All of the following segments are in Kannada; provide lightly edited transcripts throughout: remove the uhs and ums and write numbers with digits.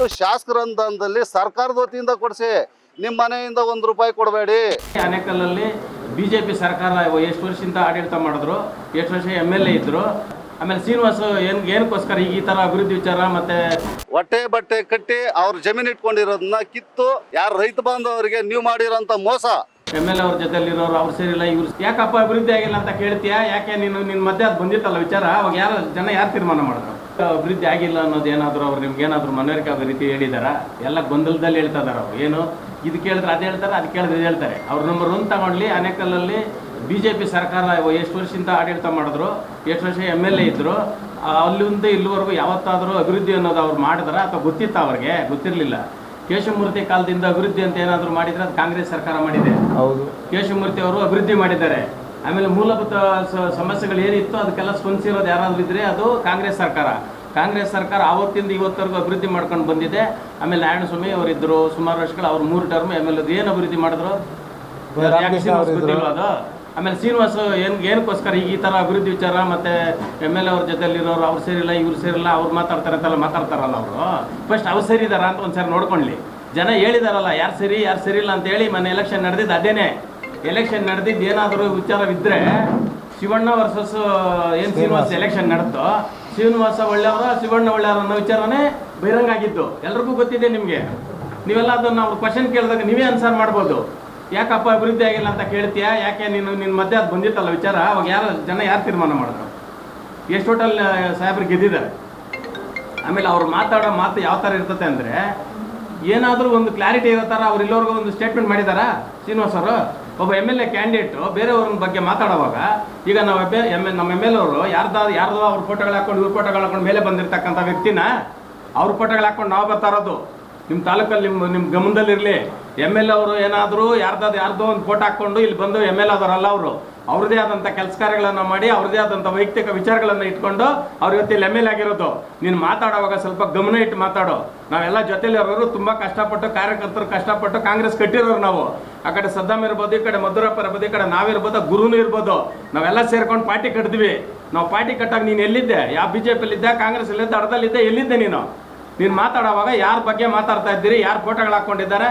ದಯವಿಟ್ಟು ಶಾಸಕರ ಅನುದಾನದಲ್ಲಿ ಸರ್ಕಾರದ ವತಿಯಿಂದ ಕೊಡಿಸಿ, ನಿಮ್ಮ ಮನೆಯಿಂದ ₹1 ಕೊಡಬೇಡಿ. ಆನೇಕಲ್ಲಲ್ಲಿ ಬಿಜೆಪಿ ಸರ್ಕಾರ ಎಷ್ಟು ವರ್ಷದಿಂದ ಆಡಳಿತ ಮಾಡಿದ್ರು, ಎಷ್ಟು ವರ್ಷ MLA ಇದ್ರು. ಆಮೇಲೆ ಶ್ರೀನಿವಾಸ ಏನಕ್ಕೋಸ್ಕರ ಈ ಥರ ಅಭಿವೃದ್ಧಿ ವಿಚಾರ ಮತ್ತೆ ಹೊಟ್ಟೆ ಬಟ್ಟೆ ಕಟ್ಟಿ ಅವ್ರ ಜಮೀನು ಇಟ್ಕೊಂಡಿರೋದನ್ನ ಕಿತ್ತು ಯಾರು ರೈತ ಬಾಂಧವರಿಗೆ ನೀವು ಮಾಡಿರೋಂಥ ಮೋಸ. MLA ಅವ್ರ ಜೊತೆಲಿರೋರು ಅವ್ರು ಸೇರಿಲ್ಲ, ಇವ್ರು ಯಾಕಪ್ಪ ಅಭಿವೃದ್ಧಿ ಆಗಿಲ್ಲ ಅಂತ ಕೇಳ್ತೀಯಾ? ಯಾಕೆ ನಿನ್ನ ಮಧ್ಯೆ ಅದು ಬಂದಿತ್ತಲ್ಲ ವಿಚಾರ, ಅವಾಗ ಜನ ಯಾರು ತೀರ್ಮಾನ ಮಾಡಿದ್ರು ಅಭಿವೃದ್ಧಿ ಆಗಿಲ್ಲ ಅನ್ನೋದು? ಏನಾದರೂ ಅವ್ರು ನಿಮ್ಗೆ ಏನಾದರೂ ಮನವರಿಕೆ ಆಗೋ ರೀತಿ ಹೇಳಿದಾರ? ಎಲ್ಲ ಗೊಂದಲದಲ್ಲಿ ಹೇಳ್ತಾ ಇದಾರೆ ಅವ್ರು. ಏನು ಇದು ಕೇಳಿದ್ರೆ ಅದು ಹೇಳ್ತಾರೆ, ಅದು ಕೇಳಿದ್ರೆ ಇದು ಹೇಳ್ತಾರೆ. ಅವ್ರು ನಂಬರ್ 1 ತಗೊಂಡ್ಲಿ. ಆನೇಕಲ್ಲಲ್ಲಿ ಬಿಜೆಪಿ ಸರ್ಕಾರ ಎಷ್ಟು ವರ್ಷದಿಂದ ಆಡಳಿತ ಮಾಡಿದ್ರು, ಎಷ್ಟು ವರ್ಷ MLA ಇದ್ರು, ಅಲ್ಲಿಂದ ಇಲ್ಲಿವರೆಗೂ ಯಾವತ್ತಾದರೂ ಅಭಿವೃದ್ಧಿ ಅನ್ನೋದು ಅವ್ರು ಮಾಡಿದಾರ ಅಥವಾ ಗೊತ್ತಿತ್ತ? ಅವ್ರಿಗೆ ಗೊತ್ತಿರಲಿಲ್ಲ. ಕೇಶವಮೂರ್ತಿ ಕಾಲದಿಂದ ಅಭಿವೃದ್ಧಿ ಅಂತ ಏನಾದರೂ ಮಾಡಿದ್ರೆ ಅದು ಕಾಂಗ್ರೆಸ್ ಸರ್ಕಾರ ಮಾಡಿದೆ. ಹೌದು, ಕೇಶವಮೂರ್ತಿ ಅವರು ಅಭಿವೃದ್ಧಿ ಮಾಡಿದ್ದಾರೆ. ಆಮೇಲೆ ಮೂಲಭೂತ ಸಮಸ್ಯೆಗಳು ಏನಿತ್ತು ಅದಕ್ಕೆಲ್ಲ ಸ್ಪಂದಿಸಿರೋದು ಯಾರಾದರೂ ಇದ್ರೆ ಅದು ಕಾಂಗ್ರೆಸ್ ಸರ್ಕಾರ. ಕಾಂಗ್ರೆಸ್ ಸರ್ಕಾರ ಆವತ್ತಿಂದ ಇವತ್ತರೆಗೂ ಅಭಿವೃದ್ಧಿ ಮಾಡ್ಕೊಂಡು ಬಂದಿದೆ. ಆಮೇಲೆ ನಾರಾಯಣಸ್ವಾಮಿ ಅವರಿದ್ದರು ಸುಮಾರು ವರ್ಷಗಳು, ಅವ್ರು 3 ಟರ್ಮ್. ಆಮೇಲೆ ಏನು ಅಭಿವೃದ್ಧಿ ಮಾಡಿದ್ರು ಗೊತ್ತಿಲ್ವ ಅದು? ಆಮೇಲೆ ಶ್ರೀನಿವಾಸ ಏನಕ್ಕೋಸ್ಕರ ಈ ಥರ ಅಭಿವೃದ್ಧಿ ವಿಚಾರ ಮತ್ತೆ MLA ಅವ್ರ ಜೊತೆಲಿರೋರು ಅವ್ರು ಸೇರಿಲ್ಲ, ಇವ್ರು ಸೇರಿಲ್ಲ, ಅವ್ರು ಮಾತಾಡ್ತಾರೆ ಅಂತೆಲ್ಲ ಮಾತಾಡ್ತಾರಲ್ಲ ಅವರು. ಫಸ್ಟ್ ಅವ್ರು ಸೇರಿದಾರ ಅಂತ ಒಂದ್ಸರಿ ನೋಡ್ಕೊಳ್ಳಿ. ಜನ ಹೇಳಿದಾರಲ್ಲ ಯಾರು ಸರಿ ಯಾರು ಸರಿಯಿಲ್ಲ ಅಂತೇಳಿ. ಮೊನ್ನೆ ಎಲೆಕ್ಷನ್ ನಡೆದಿದ್ದು ಅದೇನೆ. ಎಲೆಕ್ಷನ್ ನಡೆದಿದ್ದು ಏನಾದರೂ ವಿಚಾರವಿದ್ದರೆ ಶಿವಣ್ಣ ವರ್ಸಸ್ ಏನು ಶ್ರೀನಿವಾಸ ಎಲೆಕ್ಷನ್ ನಡೆದು ಶ್ರೀನಿವಾಸ ಒಳ್ಳೆಯವರ ಶಿವಣ್ಣ ಒಳ್ಳೆಯವರು ಅನ್ನೋ ವಿಚಾರನೇ ಬಹಿರಂಗ ಆಗಿದ್ದು ಎಲ್ರಿಗೂ ಗೊತ್ತಿದೆ ನಿಮಗೆ. ನೀವೆಲ್ಲ ಅದನ್ನು ಅವ್ರು ಕ್ವಶನ್ ಕೇಳಿದಾಗ ನೀವೇ ಆನ್ಸರ್ ಮಾಡ್ಬೋದು. ಯಾಕಪ್ಪ ಅಭಿವೃದ್ಧಿ ಆಗಿಲ್ಲ ಅಂತ ಕೇಳ್ತೀಯಾ? ಯಾಕೆ ನಿನ್ನ ಮಧ್ಯೆ ಅದು ಬಂದಿತ್ತಲ್ಲ ವಿಚಾರ, ಅವಾಗ ಜನ ಯಾರು ತೀರ್ಮಾನ ಮಾಡಿದ್ರು? ಎಷ್ಟು ಟೋಟಲ್ ಸಾಹೇಬ್ರು ಗೆದ್ದಿದ್ದಾರೆ. ಆಮೇಲೆ ಅವ್ರು ಮಾತಾಡೋ ಮಾತು ಯಾವ ಥರ ಇರ್ತದೆ ಅಂದರೆ, ಏನಾದರೂ ಒಂದು ಕ್ಲಾರಿಟಿ ಇರೋ ಥರ ಅವ್ರು ಇಲ್ಲವರೆಗೂ ಒಂದು ಸ್ಟೇಟ್ಮೆಂಟ್ ಮಾಡಿದಾರಾ? ಶ್ರೀನಿವಾಸ್ ಅವರು ಒಬ್ಬ MLA ಕ್ಯಾಂಡಿಡೇಟು ಬೇರೆಯವ್ರ ಬಗ್ಗೆ ಮಾತಾಡುವಾಗ, ಈಗ ನಾವು ನಮ್ಮ MLA ಅವರು ಯಾರ್ದೋ ಅವ್ರ ಫೋಟೋಗಳು ಹಾಕೊಂಡು ಇವ್ರ ಫೋಟೋಗಳು ಹಾಕೊಂಡು ಮೇಲೆ ಬಂದಿರ್ತಕ್ಕಂಥ ವ್ಯಕ್ತಿನ ಅವ್ರ ಫೋಟೋಗಳು ಹಾಕೊಂಡು ನಾವು ಬರ್ತಾ ಇರೋದು. ನಿಮ್ಮ ತಾಲೂಕಲ್ಲಿ ನಿಮ್ಮ ಗಮನದಲ್ಲಿರಲಿ. MLA ಅವರು ಏನಾದರೂ ಯಾರ್ದೋ ಒಂದು ಫೋಟೋ ಹಾಕ್ಕೊಂಡು ಇಲ್ಲಿ ಬಂದು MLA ಆದವರಲ್ಲ ಅವರು. ಅವ್ರದ್ದೇ ಆದಂಥ ಕೆಲಸ ಕಾರ್ಯಗಳನ್ನು ಮಾಡಿ ಅವ್ರದ್ದೇ ಆದಂಥ ವೈಯಕ್ತಿಕ ವಿಚಾರಗಳನ್ನು ಇಟ್ಕೊಂಡು ಅವ್ರ ಇವತ್ತಿಲ್ಲಿ MLA ಆಗಿರೋದು. ನೀನು ಮಾತಾಡುವಾಗ ಸ್ವಲ್ಪ ಗಮನ ಇಟ್ಟು ಮಾತಾಡೋ. ನಾವೆಲ್ಲ ಜೊತೆಲಿರೋರು ತುಂಬ ಕಷ್ಟಪಟ್ಟು, ಕಾರ್ಯಕರ್ತರು ಕಷ್ಟಪಟ್ಟು ಕಾಂಗ್ರೆಸ್ ಕಟ್ಟಿರೋರು ನಾವು. ಆ ಕಡೆ ಸದ್ದಾಮ್ ಇರ್ಬೋದು, ಈ ಕಡೆ ಮಧುರಪ್ಪ ಇರ್ಬೋದು, ಈ ಕಡೆ ನಾವಿರ್ಬೋದು, ಗುರುನೂ ಇರ್ಬೋದು. ನಾವೆಲ್ಲ ಸೇರ್ಕೊಂಡು ಪಾರ್ಟಿ ಕಟ್ಟಿದ್ವಿ. ನಾವು ಪಾರ್ಟಿ ಕಟ್ಟಾಗ ನೀನು ಎಲ್ಲಿದ್ದೆ? ಯಾವ BJPಯಲ್ಲಿದ್ದೆ, ಕಾಂಗ್ರೆಸ್ಸಲ್ಲಿದ್ದೆ, ಅರ್ಧದಲ್ಲಿದ್ದೆ, ಎಲ್ಲಿದ್ದೆ ನೀನು ಮಾತಾಡುವಾಗ? ಯಾರ ಬಗ್ಗೆ ಮಾತಾಡ್ತಾ ಇದ್ದೀರಿ? ಯಾರು ಫೋಟೋಗಳು ಹಾಕ್ಕೊಂಡಿದ್ದಾರೆ?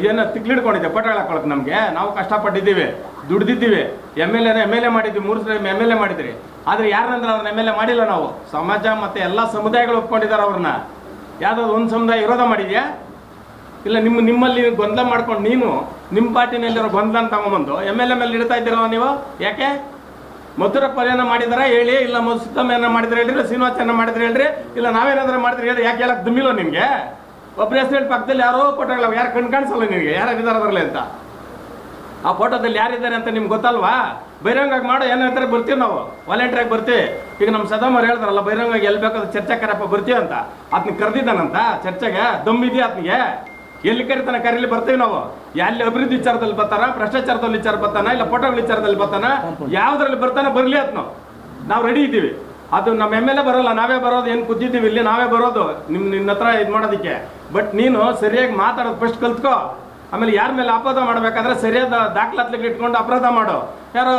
ಏನು ತಿಕ್ಲಿಡ್ಕೊಂಡಿದ್ದೆ ಫೋಟೋಗಳು ಹಾಕೊಳಕ್ಕೆ? ನಮಗೆ ನಾವು ಕಷ್ಟಪಟ್ಟಿದ್ದೀವಿ, ದುಡ್ದಿದ್ದೀವಿ. MLA ಮಾಡಿದ್ವಿ, 3 ಸಲ MLA ಮಾಡಿದ್ರಿ. ಆದರೆ ಯಾರಂದ್ರೆ ಅವ್ರನ್ನ MLA ಮಾಡಿಲ್ಲ ನಾವು. ಸಮಾಜ ಮತ್ತು ಎಲ್ಲ ಸಮುದಾಯಗಳು ಒಪ್ಕೊಂಡಿದ್ದಾರೆ ಅವ್ರನ್ನ. ಯಾವುದಾದ್ರು ಒಂದು ಸಮುದಾಯ ವಿರೋಧ ಮಾಡಿದ್ಯಾ? ಇಲ್ಲ. ನಿಮ್ಮಲ್ಲಿ ಗೊಂದಲ ಮಾಡ್ಕೊಂಡು ನೀನು ನಿಮ್ಮ ಪಾರ್ಟಿನಲ್ಲಿರೋ ಗೊಂದಲ ತಗೊಂಬಂದು MLA ಮೇಲೆ ಇಡ್ತಾ ಇದ್ದೀರೋ ನೀವು. ಯಾಕೆ? ಮಧುರಪ್ಪ ಏನೋ ಮಾಡಿದಾರ ಹೇಳಿ, ಇಲ್ಲ ಸುತ್ತಮ್ಮ ಏನೋ ಮಾಡಿದ್ರೆ ಹೇಳ್ರಿ, ಇಲ್ಲ ಶ್ರೀನಿವಾಸ ಏನೋ ಮಾಡಿದ್ರೆ ಹೇಳ್ರಿ, ಇಲ್ಲ ನಾವೇನಾದ್ರೂ ಮಾಡಿದ್ರೆ ಹೇಳಿ. ಯಾಕೆ ಹೇಳಕ್ ದುಮ್ಮಿಲ್ಲ ನಿಮಗೆ? ಒಬ್ಬರ ಹೆಸರು ಹೇಳಿ ಪಕ್ಕದಲ್ಲಿ ಯಾರೋ ಫೋಟೋಗಳು ಯಾರು ಕಾಣಿಸಲ್ಲ ನಿಮಗೆ, ಯಾರಿದ್ದಾರೆ ಅದರಲ್ಲಿ ಅಂತ. ಆ ಫೋಟೋದಲ್ಲಿ ಯಾರಿದ್ದಾರೆ ಅಂತ ನಿಮ್ಗೆ ಗೊತ್ತಲ್ವಾ? ಬಹಿರಂಗಾಗಿ ಮಾಡೋ ಏನೋ ಹೇಳ್ತಾರೆ, ಬರ್ತೀವಿ ನಾವು, ವಾಲಂಟಿಯರಾಗಿ ಬರ್ತೀವಿ. ಈಗ ನಮ್ಮ ಸದಾಮ್ ಅವ್ರು ಹೇಳ್ತಾರಲ್ಲ, ಬಹಿರಂಗಾಗಿ ಎಲ್ಲಿ ಬೇಕಾದ್ರೆ ಚರ್ಚೆ ಕರಪ್ಪ ಬರ್ತೀವಿ ಅಂತ. ಅದನ್ನ ಕರೆದಿದ್ದಾನಂತ ಚರ್ಚೆಗೆ? ದಮ್ಮಿದೆಯಾ ಆತನಿಗೆ? ಎಲ್ಲಿ ಕರಿತಾನ? ಕರೀಲಿ, ಬರ್ತೀವಿ ನಾವು. ಎಲ್ಲಿ ಅಭಿವೃದ್ಧಿ ವಿಚಾರದಲ್ಲಿ ಬರ್ತಾನ, ಭ್ರಷ್ಟಾಚಾರದಲ್ಲಿ ವಿಚಾರ ಬರ್ತಾನ, ಇಲ್ಲ ಫೋಟೋಗಳ ವಿಚಾರದಲ್ಲಿ ಬರ್ತಾನ, ಯಾವುದ್ರಲ್ಲಿ ಬರ್ತಾನೆ ಬರಲಿ ಅಂತ ನಾವು ರೆಡಿ ಇದ್ದೀವಿ. ಅದು ನಮ್ಮ MLA ಬರೋಲ್ಲ, ನಾವೇ ಬರೋದು. ಏನು ಕೂತಿದ್ದೀವಿ ಇಲ್ಲಿ, ನಾವೇ ಬರೋದು ನಿನ್ನ ಹತ್ರ ಇದು ಮಾಡೋದಕ್ಕೆ. ಬಟ್ ನೀನು ಸರಿಯಾಗಿ ಮಾತಾಡೋದು ಫಸ್ಟ್ ಕಲ್ತ್ಕೋ. ಆಮೇಲೆ ಯಾರ ಮೇಲೆ ಅಪರಾಧ ಮಾಡಬೇಕಾದ್ರೆ ಸರಿಯಾದ ದಾಖಲಾತ್ಲಿಗೆ ಇಟ್ಕೊಂಡು ಅಪರಾಧ ಮಾಡು. ಯಾರೋ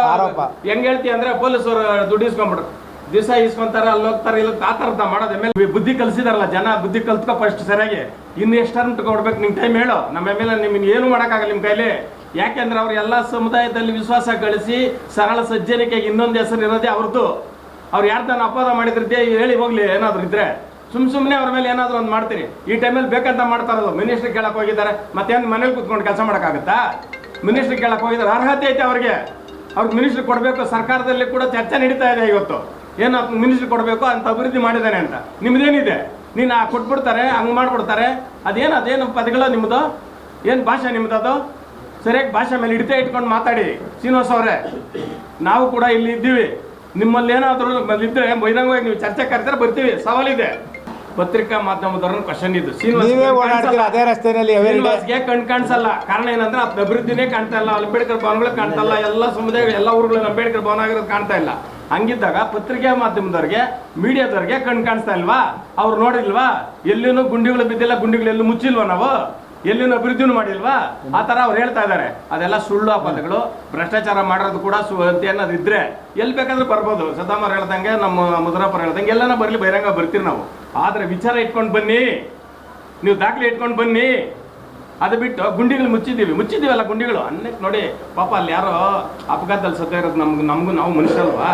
ಹೆಂಗೆ ಹೇಳ್ತೀವಿ ಅಂದರೆ, ಪೊಲೀಸರು ದುಡ್ಡು ಇಸ್ಕೊಂಡ್ಬಿಟ್ರು, ದಿವಸ ಇಸ್ಕೊಂತಾರೆ, ಅಲ್ಲಿ ಹೋಗ್ತಾರೆ, ಇಲ್ಲಿ ಆ ಥರದ ಮಾಡೋದು. MLA ಬುದ್ಧಿ ಕಲಿಸಿದಾರಲ್ಲ ಜನ, ಬುದ್ಧಿ ಕಲ್ತ್ಕೊ ಫಸ್ಟ್ ಸರಿಯಾಗಿ. ಇನ್ನು ಎಷ್ಟು ಟರ್ಮ್ ಕೊಡ್ಬೇಕು ನಿಮ್ಗೆ ಟೈಮ್ ಹೇಳೋ. ನಮ್ಮ MLA ನಿಮ್ಗೆ ಏನು ಮಾಡೋಕ್ಕಾಗಲ್ಲ ನಿಮ್ಮ ಕೈಲಿ. ಯಾಕೆಂದ್ರೆ ಅವ್ರು ಎಲ್ಲ ಸಮುದಾಯದಲ್ಲಿ ವಿಶ್ವಾಸ ಗಳಿಸಿ ಸರಳ ಸಜ್ಜನಿಕೆಗೆ ಇನ್ನೊಂದು ಹೆಸರು ಇರೋದೇ ಅವ್ರದ್ದು. ಅವ್ರು ಯಾರ್ದಾನ ಅಪರಾಧ ಮಾಡಿದ್ರದ್ದೇ ಹೇಳಿ ಹೋಗ್ಲಿ. ಏನಾದರೂ ಇದ್ರೆ ಸುಮ್ಮನೆ ಅವ್ರ ಮೇಲೆ ಏನಾದರೂ ಒಂದು ಮಾಡ್ತೀರಿ. ಈ ಟೈಮಲ್ಲಿ ಬೇಕಂತ ಮಾಡ್ತಾ ಇರೋದು. ಮಿನಿಸ್ಟ್ರಿಗೆ ಕೇಳಕ್ಕೆ ಹೋಗಿದ್ದಾರೆ, ಮತ್ತೇನು ಮನೇಲಿ ಕೂತ್ಕೊಂಡು ಕೆಲಸ ಮಾಡೋಕ್ಕಾಗುತ್ತಾ? ಮಿನಿಸ್ಟ್ರಿಗೆ ಕೇಳಕ್ಕೆ ಹೋಗಿದ್ದಾರೆ, ಅರ್ಹತೆ ಐತೆ ಅವ್ರಿಗೆ ಮಿನಿಸ್ಟ್ರಿಗೆ ಕೊಡಬೇಕು. ಸರ್ಕಾರದಲ್ಲಿ ಕೂಡ ಚರ್ಚೆ ನಡೀತಾ ಇದೆ ಇವತ್ತು. ಏನು ಮಿನಿಸ್ಟ್ರಿ ಕೊಡಬೇಕು ಅಂತ ಅಭಿವೃದ್ಧಿ ಮಾಡಿದ್ದಾನೆ ಅಂತ. ನಿಮ್ದೇನಿದೆ? ನೀನು ಕೊಟ್ಬಿಡ್ತಾರೆ, ಹಂಗೆ ಮಾಡಿಬಿಡ್ತಾರೆ. ಅದೇನು ಪದಗಳು ನಿಮ್ಮದು? ಏನು ಭಾಷೆ ನಿಮ್ಮದು? ಅದು ಸರಿಯಾಗಿ ಭಾಷೆ ಮೇಲೆ ಇಟ್ಕೊಂಡು ಮಾತಾಡಿ. ಶ್ರೀನಿವಾಸ್ ಅವರೇ, ನಾವು ಕೂಡ ಇಲ್ಲಿ ಇದ್ದೀವಿ. ನಿಮ್ಮಲ್ಲಿ ಏನಾದರೂ ಇದ್ದರೆ ಬಹಿರಂಗವಾಗಿ ನೀವು ಚರ್ಚೆ ಕರೆದ್ರೆ ಬರ್ತೀವಿ. ಸವಾಲಿದೆ. ಪತ್ರಿಕಾ ಮಾಧ್ಯಮದವ್ರನ್ನ ಕ್ವಶನ್ ಇದು. ಶ್ರೀನಿವಾಸ್ಗೆ ಕಾಣಿಸಲ್ಲ. ಕಾರಣ ಏನಂದ್ರೆ ಅದು ಅಭಿವೃದ್ಧಿನೇ ಕಾಣ್ತಾ ಇಲ್ಲ. ಅಂಬೇಡ್ಕರ್ ಭವನಗಳು ಕಾಣ್ತಾ ಇಲ್ಲ. ಎಲ್ಲ ಸಮುದಾಯ ಎಲ್ಲ ಊರುಗಳಲ್ಲಿ ಅಂಬೇಡ್ಕರ್ ಭವನ ಆಗಿರೋದು ಕಾಣ್ತಾ ಇಲ್ಲ. ಹಂಗಿದ್ದಾಗ ಪತ್ರಿಕಾ ಮಾಧ್ಯಮದವ್ರಿಗೆ, ಮೀಡಿಯಾದವ್ರಿಗೆ ಕಾಣಿಸ್ತಾ ಇಲ್ವಾ? ಅವ್ರು ನೋಡಿಲ್ವಾ? ಎಲ್ಲಿನೂ ಗುಂಡಿಗಳು ಬಿದ್ದಿಲ್ಲ, ಗುಂಡಿಗಳು ಎಲ್ಲೂ ಮುಚ್ಚಿಲ್ವಾ? ನಾವು ಎಲ್ಲಿನೂ ಅಭಿವೃದ್ಧಿನೂ ಮಾಡಿಲ್ವಾ? ಆ ಥರ ಅವ್ರು ಹೇಳ್ತಾ ಇದ್ದಾರೆ. ಅದೆಲ್ಲ ಸುಳ್ಳು ಪದಗಳು. ಭ್ರಷ್ಟಾಚಾರ ಮಾಡೋದು ಕೂಡ ಅಂತ ಏನಾದ್ರು ಇದ್ರೆ ಎಲ್ಲಿ ಬೇಕಾದ್ರೂ ಬರ್ಬೋದು. ಸದಾಮರ್ ಹೇಳ್ದಂಗೆ, ನಮ್ಮ ಮಧುರಪ್ಪರ್ ಹೇಳ್ದಂಗೆ ಎಲ್ಲನ ಬರಲಿ, ಬಹಿರಂಗ ಬರ್ತೀವಿ ನಾವು. ಆದರೆ ವಿಚಾರ ಇಟ್ಕೊಂಡು ಬನ್ನಿ. ನೀವು ದಾಖಲೆ ಇಟ್ಕೊಂಡು ಬನ್ನಿ. ಅದು ಬಿಟ್ಟು ಗುಂಡಿಗಳು ಮುಚ್ಚಿದ್ದೀವಲ್ಲ ಗುಂಡಿಗಳು ಅನ್ನಕ್ಕೆ ನೋಡಿ. ಪಾಪ ಅಲ್ಲಿ ಯಾರೋ ಅಪಘಾತದಲ್ಲಿ ಸತ್ತ ಇರೋದು ನಮಗೂ ನಾವು ಮನುಷ್ಯಲ್ವಾ,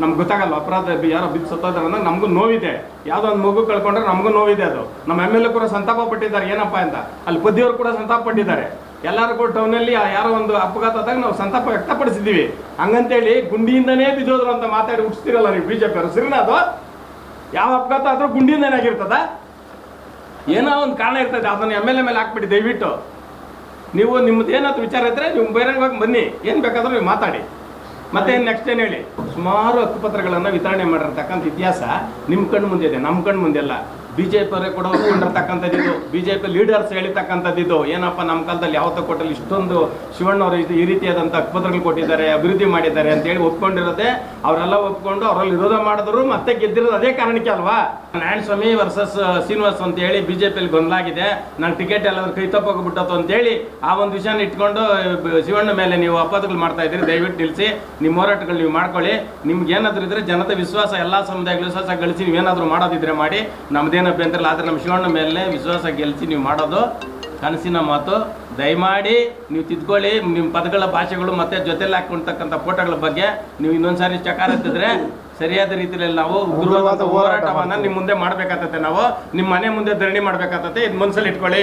ನಮ್ಗೆ ಗೊತ್ತಾಗಲ್ಲ. ಅಪರಾಧ ಯಾರೋ ಬಿದ್ದು ಸತ್ತೋದಾರೆ ಅಂದ್ರೆ ನಮಗೂ ನೋವಿದೆ. ಯಾವುದೋ ಒಂದು ಮಗು ಕಳ್ಕೊಂಡ್ರೆ ನಮಗೂ ನೋವಿದೆ. ಅದು ನಮ್ಮ ಎಮ್ ಎಲ್ ಎ ಕೂಡ ಸಂತಾಪ ಪಟ್ಟಿದ್ದಾರೆ. ಏನಪ್ಪ ಅಂತ ಅಲ್ಲಿ ಪದ್ಯವರು ಕೂಡ ಸಂತಾಪ ಪಟ್ಟಿದ್ದಾರೆ. ಎಲ್ಲರೂ ಕೂಡ ಟೌನಲ್ಲಿ ಯಾರೋ ಒಂದು ಅಪಘಾತ ಆದಾಗ ನಾವು ಸಂತಾಪ ವ್ಯಕ್ತಪಡಿಸಿದ್ದೀವಿ. ಹಂಗಂತೇಳಿ ಗುಂಡಿಯಿಂದನೇ ಬಿದ್ದೋದ್ರು ಅಂತ ಮಾತಾಡಿ ಹುಟ್ಟಿಸ್ತಿರಲ್ಲ ನೀವು BJP ಅವರು. ಸರಿನಾ ಅದು? ಯಾವ ಅಪಘಾತ ಆದರೂ ಗುಂಡಿಯಿಂದನೇ ಆಗಿರ್ತದ? ಏನೋ ಒಂದು ಕಾರಣ ಇರ್ತದೆ. ಅದನ್ನು MLA ಮೇಲೆ ಹಾಕ್ಬಿಟ್ಟು ದಯವಿಟ್ಟು ನೀವು ನಿಮ್ಮದು ಏನಾದ್ರು ವಿಚಾರ ಇದ್ದರೆ ನೀವು ಬಹಿರಂಗವಾಗಿ ಬನ್ನಿ, ಏನು ಬೇಕಾದರೂ ನೀವು ಮಾತಾಡಿ. ಮತ್ತೆ ನೆಕ್ಸ್ಟ್ ಏನು ಹೇಳಿ. ಸುಮಾರು ಹಕ್ಕುಪತ್ರಗಳನ್ನು ವಿತರಣೆ ಮಾಡಿರ್ತಕ್ಕಂಥ ಇತಿಹಾಸ ನಿಮ್ಮ ಕಣ್ಣು ಮುಂದೆ ಇದೆ, ನಮ್ಮ ಕಣ್ಣು ಮುಂದೆ ಅಲ್ಲ. BJP ಅವರೇ ಕೂಡ ಒಪ್ಕೊಂಡಿರ್ತಕ್ಕಂಥದ್ದು, BJP ಲೀಡರ್ಸ್ ಹೇಳಿರ್ತಕ್ಕಂಥದ್ದು. ಏನಪ್ಪ ನಮ್ಮ ಕಾಲದಲ್ಲಿ ಯಾವತ್ತೋ ಕೊಟ್ಟಲ್ಲಿ ಇಷ್ಟೊಂದು ಶಿವಣ್ಣವರು ಈ ರೀತಿಯಾದಂಥ ಹಕ್ಕುಪತ್ರಗಳು ಕೊಟ್ಟಿದ್ದಾರೆ, ಅಭಿವೃದ್ಧಿ ಮಾಡಿದ್ದಾರೆ ಅಂತೇಳಿ ಒಪ್ಕೊಂಡಿರೋದೆ. ಅವರೆಲ್ಲ ಒಪ್ಕೊಂಡು ಅವರಲ್ಲಿ ವಿರೋಧ ಮಾಡಿದ್ರು, ಮತ್ತೆ ಗೆದ್ದಿರೋದು ಅದೇ ಕಾರಣಕ್ಕೆ ಅಲ್ವಾ. ನಾರಾಯಣಸ್ವಾಮಿ ವರ್ಸಸ್ ಶ್ರೀನಿವಾಸ್ ಅಂತ ಹೇಳಿ BJPಯಲ್ಲಿ ಗೊಂದಲಾಗಿದೆ. ನಾನು ಟಿಕೆಟ್ ಎಲ್ಲಾದ್ರೂ ಕೈ ತಪ್ಪೋಗ್ಬಿಟ್ಟತ್ತು ಅಂತೇಳಿ ಆ ಒಂದು ವಿಷಯನ ಇಟ್ಕೊಂಡು ಶಿವಣ್ಣ ಮೇಲೆ ನೀವು ಅಪವಾದಗಳು ಮಾಡ್ತಾ ಇದ್ದೀರಿ. ದಯವಿಟ್ಟು ನಿಲ್ಲಿಸಿ, ನಿಮ್ಮ ಹೋರಾಟಗಳು ನೀವು ಮಾಡ್ಕೊಳ್ಳಿ. ನಿಮ್ಗೆ ಏನಾದರೂ ಇದ್ರೆ ಜನತೆ ವಿಶ್ವಾಸ, ಎಲ್ಲ ಸಮುದಾಯಗಳ ವಿಶ್ವಾಸ ಗಳಿಸಿ ನೀವೇನಾದರೂ ಮಾಡೋದಿದ್ರೆ ಮಾಡಿ, ನಮ್ದೇನು ಅಭ್ಯಂತರ ಇಲ್ಲ. ಆದರೆ ನಮ್ಮ ಶಿವಣ್ಣ ಮೇಲೆ ವಿಶ್ವಾಸ ಗೆಲ್ಲಿಸಿ ನೀವು ಮಾಡೋದು ಕನಸಿನ ಮಾತು. ದಯಮಾಡಿ ನೀವು ತಿದ್ಕೊಳ್ಳಿ. ನಿಮ್ಮ ಪದಗಳ ಭಾಷೆಗಳು ಮತ್ತು ಜೊತೆಲಿ ಹಾಕೊಂಡ್ತಕ್ಕಂಥ ಫೋಟೋಗಳ ಬಗ್ಗೆ ನೀವು ಇನ್ನೊಂದ್ಸಾರಿ ಚಕಾರ ಎತ್ತಿದ್ರೆ ಸರಿಯಾದ ರೀತಿಯಲ್ಲಿ ನಾವು ಉಗ್ರವಾದ ಹೋರಾಟವನ್ನು ನಿಮ್ಮ ಮುಂದೆ ಮಾಡಬೇಕಾಗ್ತದೆ. ನಾವು ನಿಮ್ಮ ಮನೆ ಮುಂದೆ ಧರಣಿ ಮಾಡಬೇಕಾಗ್ತದೆ. ಇದು ಮನಸ್ಸಲ್ಲಿ ಇಟ್ಕೊಳ್ಳಿ.